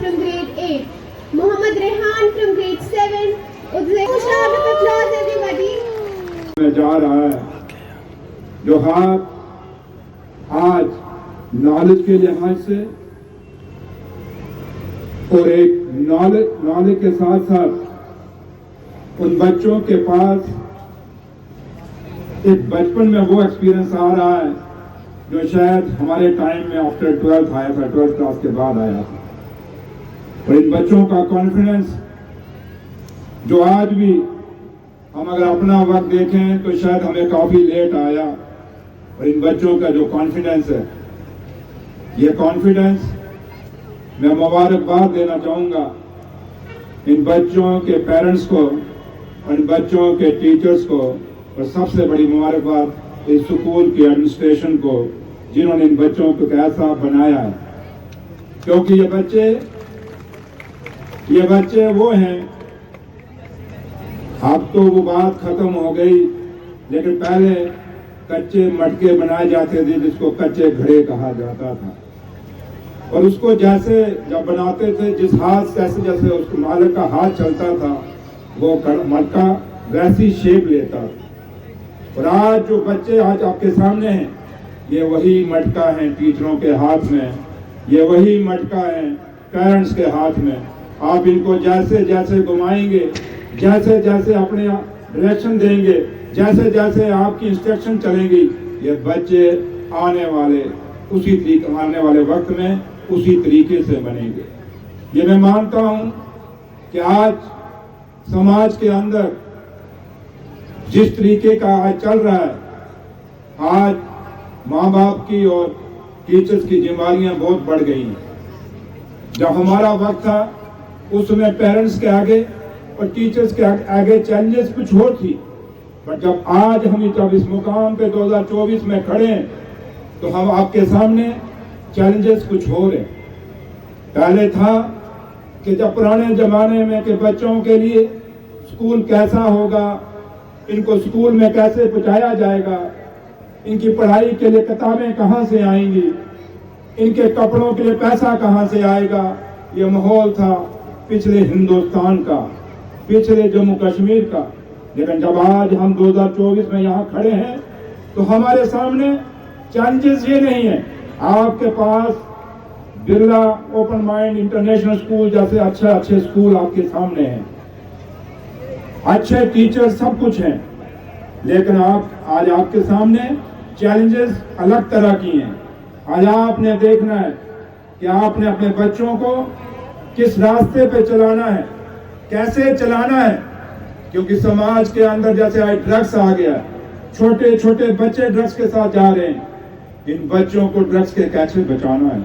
from grade 8, Mohammad Rehan from grade 7. Round of applause everybody. में जा रहा है जो हाथ आज नॉलेज के लिहाज से और एक नॉलेज के साथ साथ उन बच्चों के पास एक बचपन में वो एक्सपीरियंस आ रहा है जो शायद हमारे टाइम में आफ्टर 12th आया था, 12th क्लास के बाद आया था। और इन बच्चों का कॉन्फिडेंस जो आज भी हम अगर अपना वक्त देखें तो शायद हमें काफी लेट आया, और इन बच्चों का जो कॉन्फिडेंस है, ये कॉन्फिडेंस मैं मुबारकबाद देना चाहूंगा इन बच्चों के पेरेंट्स को और इन बच्चों के टीचर्स को, और सबसे बड़ी मुबारकबाद इस स्कूल की एडमिनिस्ट्रेशन को जिन्होंने इन बच्चों को कैसा बनाया है। क्योंकि ये बच्चे वो हैं, अब तो वो बात खत्म हो गई, लेकिन पहले कच्चे मटके बनाए जाते थे जिसको कच्चे घड़े कहा जाता था, और उसको जैसे जब बनाते थे जिस हाथ से जैसे उसको मालिक का हाथ चलता था वो मटका वैसी शेप लेता था। और आज जो बच्चे आज आपके सामने हैं ये वही मटका है टीचरों के हाथ में, ये वही मटका है पेरेंट्स के हाथ में। आप इनको जैसे जैसे घुमाएंगे, जैसे जैसे अपने डायरेक्शन देंगे, जैसे जैसे आपकी इंस्ट्रक्शन चलेंगी, ये बच्चे आने वाले वक्त में उसी तरीके से बनेंगे। ये मैं मानता हूं कि आज समाज के अंदर जिस तरीके का आज चल रहा है, आज माँ बाप की और टीचर्स की जिम्मेदारियां बहुत बढ़ गई हैं। जब हमारा वक्त था उस समय पेरेंट्स के आगे और टीचर्स के आगे चैलेंजेस कुछ और थी, पर जब आज हम जब इस मुकाम पे 2024 में खड़े हैं तो हम आपके सामने चैलेंजेस कुछ और हैं। पहले था कि जब पुराने जमाने में कि बच्चों के लिए स्कूल कैसा होगा, इनको स्कूल में कैसे पहुंचाया जाएगा, इनकी पढ़ाई के लिए किताबें कहां से आएंगी, इनके कपड़ों के लिए पैसा कहां से आएगा, ये माहौल था पिछले हिंदुस्तान का, पिछले जम्मू कश्मीर का। लेकिन जब आज हम 2024 में यहाँ खड़े हैं तो हमारे सामने चैलेंजेस ये नहीं है। आपके पास Birla open mind international school जैसे अच्छे स्कूल आपके सामने हैं, अच्छे टीचर सब कुछ हैं, लेकिन आज आपके सामने चैलेंजेस अलग तरह की हैं। आज आपने देखना है कि आपने अपने बच्चों को किस रास्ते पे चलाना है, कैसे चलाना है, क्योंकि समाज के अंदर जैसे आज ड्रग्स आ गया, छोटे छोटे बच्चे ड्रग्स के साथ जा रहे हैं, इन बच्चों को ड्रग्स के कैसे बचाना है।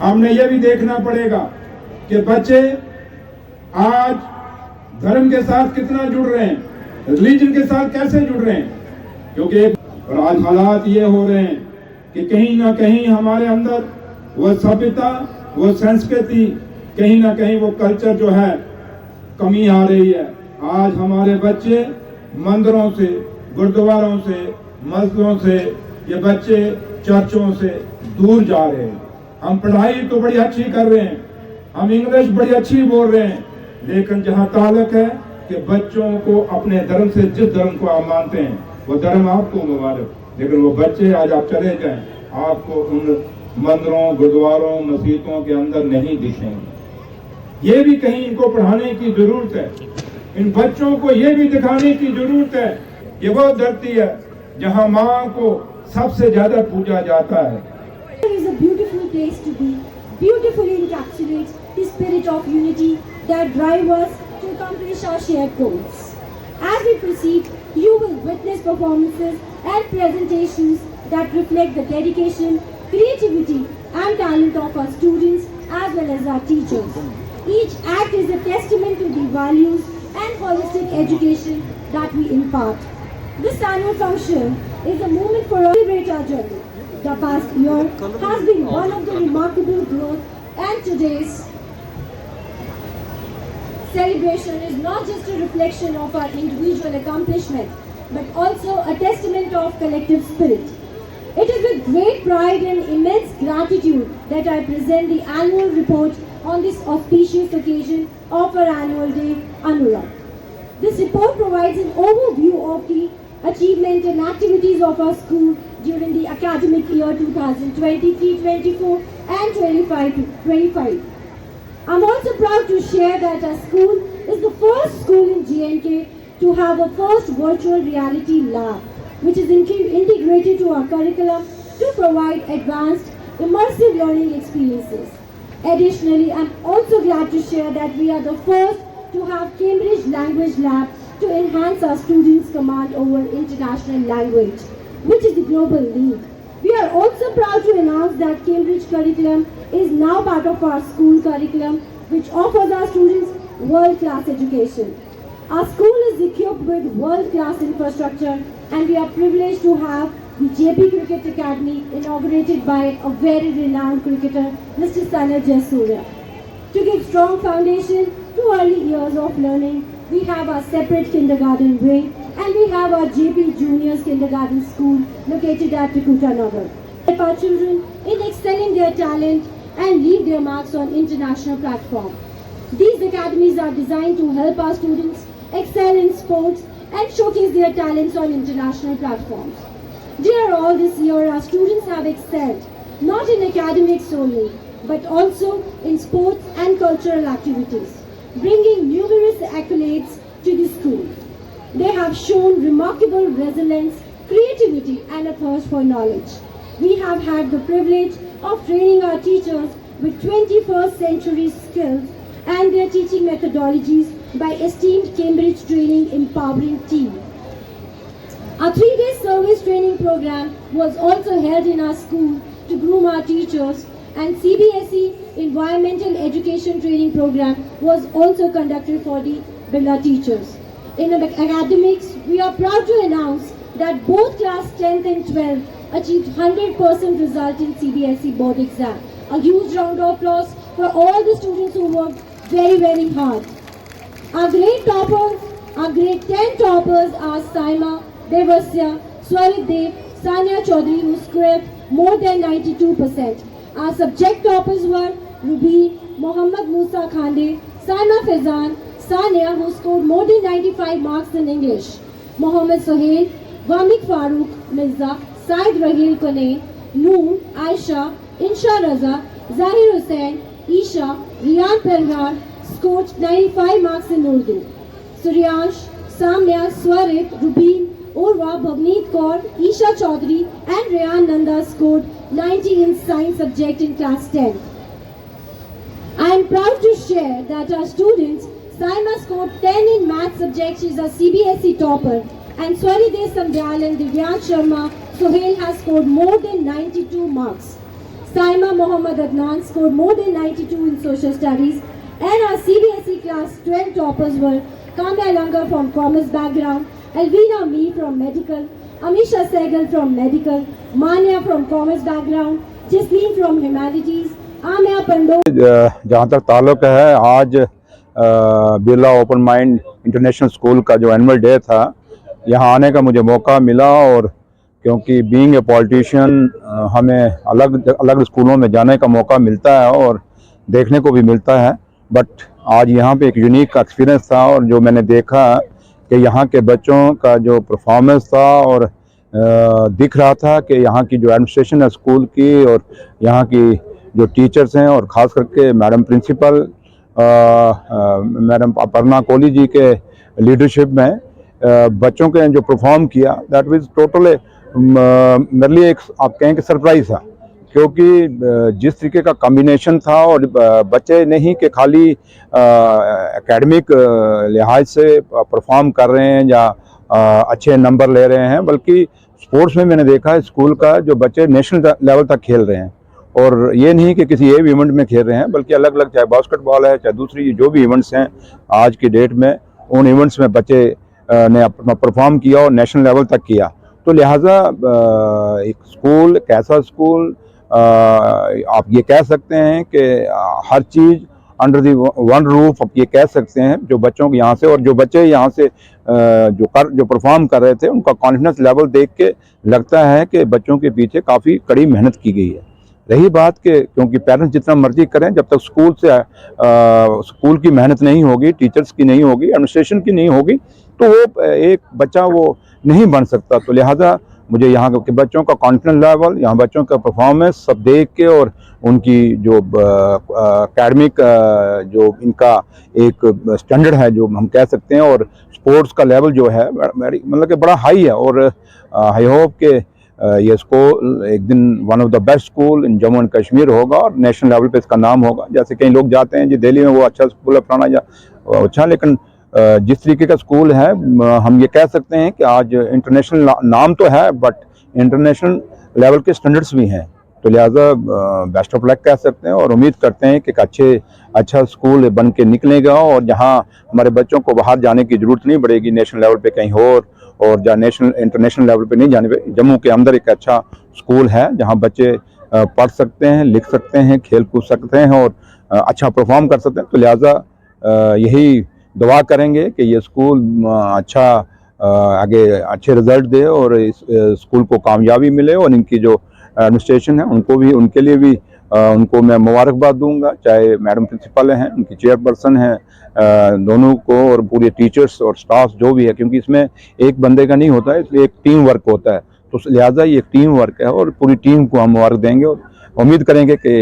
हमने ये भी देखना पड़ेगा कि बच्चे आज धर्म के साथ कितना जुड़ रहे हैं, रिलीजन के साथ कैसे जुड़ रहे हैं, क्योंकि और आज हालात ये हो रहे हैं कि कहीं ना कहीं हमारे अंदर वो सभ्यता, वो संस्कृति, कहीं ना कहीं वो कल्चर जो है कमी आ रही है। आज हमारे बच्चे मंदिरों से, गुरुद्वारों से, मस्जिदों से, ये बच्चे चर्चों से दूर जा रहे हैं। हम पढ़ाई तो बड़ी अच्छी कर रहे हैं, हम इंग्लिश बड़ी अच्छी बोल रहे हैं, लेकिन जहाँ ताल्लुक है कि बच्चों को अपने धर्म से, जिस धर्म को आप मानते हैं वो धर्म आपको मुबारक, लेकिन वो बच्चे आज आप चले जाएं आपको उन मंदिरों, गुरुद्वारों, मस्जिदों के अंदर नहीं दिखेंगे। ये भी कहीं इनको पढ़ाने की जरूरत है, इन बच्चों को ये भी दिखाने की जरूरत है ये वो धरती है जहाँ माँ को सबसे ज्यादा पूजा जाता है। It is a beautiful place to be, beautifully encapsulates the spirit of unity that drives us to accomplish our shared goals. As we proceed, you will witness performances and presentations that reflect the dedication, creativity and talent of our students as well as our teachers. Each act is a testament to the values and holistic education that we impart. This annual function is a moment for us to celebrate our journey. The past year has been one of the remarkable growth, and today's celebration is not just a reflection of our individual accomplishment, but also a testament of collective spirit. It is with great pride and immense gratitude that I present the annual report on this auspicious occasion of our annual day, Anurag. This report provides an overview of the achievement and activities of our school during the academic year 2023-24 and 25-25. I'm also proud to share that our school is the first school in GNK to have a first virtual reality lab, which is integrated to our curriculum to provide advanced immersive learning experiences. Additionally, I'm also glad to share that we are the first to have Cambridge Language Lab to enhance our students' command over international language, which is the global league. We are also proud to announce that Cambridge curriculum is now part of our school curriculum, which offers our students world-class education. Our school is equipped with world-class infrastructure, and we are privileged to have the JP Cricket Academy inaugurated by a very renowned cricketer, Mr. Sanjay Jasurya. To give strong foundation to early years of learning, we have our separate kindergarten wing, and we have our JP Juniors Kindergarten School located at Trikuta Nagar. Help our children in excelling their talent and leave their marks on international platform. These academies are designed to help our students excel in sports and showcase their talents on international platforms. Dear all, this year our students have excelled not in academics only, but also in sports and cultural activities, bringing numerous accolades to the school. They have shown remarkable resilience, creativity and a thirst for knowledge. We have had the privilege of training our teachers with 21st century skills and their teaching methodologies by esteemed Cambridge Training Empowering Team. A 3-day service training program was also held in our school to groom our teachers, and CBSE Environmental Education Training Program was also conducted for the Birla teachers. In academics, we are proud to announce that both class 10th and 12th achieved 100% result in CBSE board exam. A huge round of applause for all the students who worked very, very hard. Our grade toppers, our grade 10 toppers are Saima, Devasya, Swarit Dev, Sanya Chaudhary, who scored more than 92%. Our subject toppers were Ruby, Mohammad Musa Khande, Saima Faizan, Sania, who scored more than 95 marks in English, Mohammad Sohail, Vamik Farooq Mirza, Said Rahil Kone, Noor, Aisha, Insha Raza, Zahir Hussain, Isha, Riyan Perhar scored 95 marks in Urdu. Suryansh, Samya, Swarit, Rubin, Urva, Bhavneet Kaur, Isha Chaudhary and Rayan Nanda scored 90 in science subject in class 10. I am proud to share that our students, Saima scored 10 in math subject, she is a CBSE topper, and Swarideh Sambyal and Divyan Sharma, Sohail has scored more than 92 marks. Saima Mohammad Adnan scored more than 92 in social studies, and our CBSE class 12 toppers were Kamya Langa from commerce background, Alvina Me from medical, Amisha Sehgal from medical, Manya from commerce background, Jasleen from humanities, Amya Pando. जहाँ तक ताल्लुक है, आज Birla open mind international school का जो annual day था, यहाँ आने का मुझे मौका मिला। और क्योंकि बीइंग ए पॉलिटिशियन हमें अलग अलग स्कूलों में जाने का मौका मिलता है और देखने को भी मिलता है, बट आज यहाँ पे एक यूनिक एक्सपीरियंस था। और जो मैंने देखा कि यहाँ के बच्चों का जो परफॉर्मेंस था और दिख रहा था कि यहाँ की जो एडमिनिस्ट्रेशन है स्कूल की और यहाँ की जो टीचर्स हैं और ख़ास करके madam principal madam Aparna Kohli ji के लीडरशिप में बच्चों के जो परफॉर्म किया, दैट वाज टोटली मेरे लिए एक आप कहें कि सरप्राइज़ था। क्योंकि जिस तरीके का कॉम्बिनेशन था और बच्चे नहीं कि खाली एकेडमिक लिहाज से परफॉर्म कर रहे हैं या अच्छे नंबर ले रहे हैं, बल्कि स्पोर्ट्स में मैंने देखा है स्कूल का जो बच्चे नेशनल लेवल तक खेल रहे हैं। और ये नहीं कि किसी एक इवेंट में खेल रहे हैं, बल्कि अलग अलग, चाहे बास्केटबॉल है, चाहे दूसरी जो भी इवेंट्स हैं आज की डेट में, उन इवेंट्स में बच्चे ने अपना परफॉर्म किया और नेशनल लेवल तक किया। तो लिहाजा एक स्कूल, एक ऐसा स्कूल आप ये कह सकते हैं कि हर चीज़ अंडर दी वन रूफ आप ये कह सकते हैं, जो बच्चों के यहाँ से और जो बच्चे यहाँ से जो परफॉर्म कर रहे थे, उनका कॉन्फिडेंस लेवल देख के लगता है कि बच्चों के पीछे काफ़ी कड़ी मेहनत की गई है। रही बात के, क्योंकि पेरेंट्स जितना मर्जी करें, जब तक स्कूल से स्कूल की मेहनत नहीं होगी, टीचर्स की नहीं होगी, एडमिनिस्ट्रेशन की नहीं होगी, तो वो एक बच्चा वो नहीं बन सकता। तो लिहाजा मुझे यहाँ के बच्चों का कॉन्फिडेंस लेवल, यहाँ बच्चों का परफॉर्मेंस सब देख के, और उनकी जो एकेडमिक जो इनका एक स्टैंडर्ड है जो हम कह सकते हैं, और स्पोर्ट्स का लेवल जो है मतलब कि बड़ा हाई है। और आई होप के ये स्कूल एक दिन one of the best school in Jammu and Kashmir होगा और नेशनल लेवल पे इसका नाम होगा। जैसे कई लोग जाते हैं जी दिल्ली में वो अच्छा स्कूल है फलाना या अच्छा, लेकिन जिस तरीके का स्कूल है हम ये कह सकते हैं कि आज इंटरनेशनल नाम तो है, बट इंटरनेशनल लेवल के स्टैंडर्ड्स भी हैं। तो लिहाजा बेस्ट ऑफ लक कह सकते हैं, और उम्मीद करते हैं कि अच्छा स्कूल बन के निकलेगा, और जहां हमारे बच्चों को बाहर जाने की ज़रूरत नहीं पड़ेगी नेशनल लेवल पे कहीं और जहाँ इंटरनेशनल लेवल पे नहीं जाने पे, जम्मू के अंदर एक अच्छा स्कूल है जहां बच्चे पढ़ सकते हैं, लिख सकते हैं, खेल कूद सकते हैं और अच्छा परफॉर्म कर सकते हैं। तो लिहाजा यही दुआ करेंगे कि ये स्कूल अच्छा आगे अच्छे रिजल्ट दे और इस स्कूल को कामयाबी मिले, और इनकी जो एडमिनिस्ट्रेशन है उनको भी, उनके लिए भी उनको मैं मुबारकबाद दूंगा, चाहे मैडम प्रिंसिपल हैं, उनकी चेयरपर्सन हैं, दोनों को, और पूरे टीचर्स और स्टाफ जो भी है, क्योंकि इसमें एक बंदे का नहीं होता है, इसलिए एक टीम वर्क होता है। तो लिहाजा ये एक टीम वर्क है और पूरी टीम को हम मुबारक देंगे और उम्मीद करेंगे कि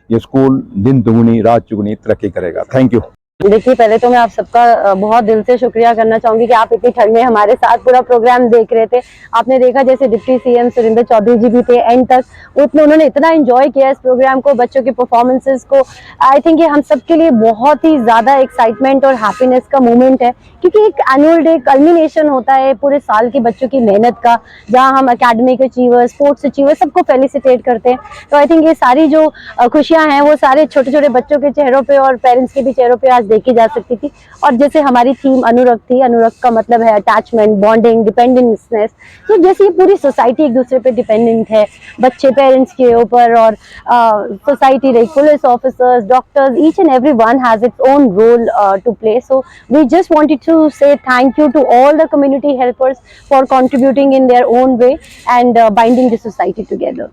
ये स्कूल दिन दुगुनी रात चुगुनी तरक्की करेगा। Thank you. देखिए, पहले तो मैं आप सबका बहुत दिल से शुक्रिया करना चाहूंगी कि आप इतनी ठंड में हमारे साथ पूरा प्रोग्राम देख रहे थे। आपने देखा जैसे डिप्टी सीएम सुरेंद्र चौधरी जी भी थे एंड तक, उन्होंने इतना एंजॉय किया इस प्रोग्राम को, बच्चों के परफॉर्मेंसेस को। आई थिंक ये हम सबके लिए बहुत ही ज्यादा एक्साइटमेंट और हैप्पीनेस का मोमेंट है, क्योंकि एक एनुअल डे कल्मिनेशन होता है पूरे साल की बच्चों की मेहनत का, जहाँ हम एकेडमिक अचीवर्स, स्पोर्ट्स अचीवर्स सबको फेलिसिटेट करते हैं। तो आई थिंक ये सारी जो खुशियां हैं वो सारे छोटे छोटे बच्चों के चेहरों पे और पेरेंट्स के भी चेहरों पे आज देखी जा सकती थी। और जैसे हमारी थीम अनुरक्त थी, अनुरक्त का मतलब है अटैचमेंट, बॉन्डिंग, डिपेंडेंसनेस। तो जैसे ये पूरी सोसाइटी एक दूसरे पे डिपेंडेंट है, बच्चे पेरेंट्स के ऊपर, और society like police officers, doctors, each and every one has its own role to play. So we just wanted to say thank you to all the community helpers for contributing in their own way and binding the society together.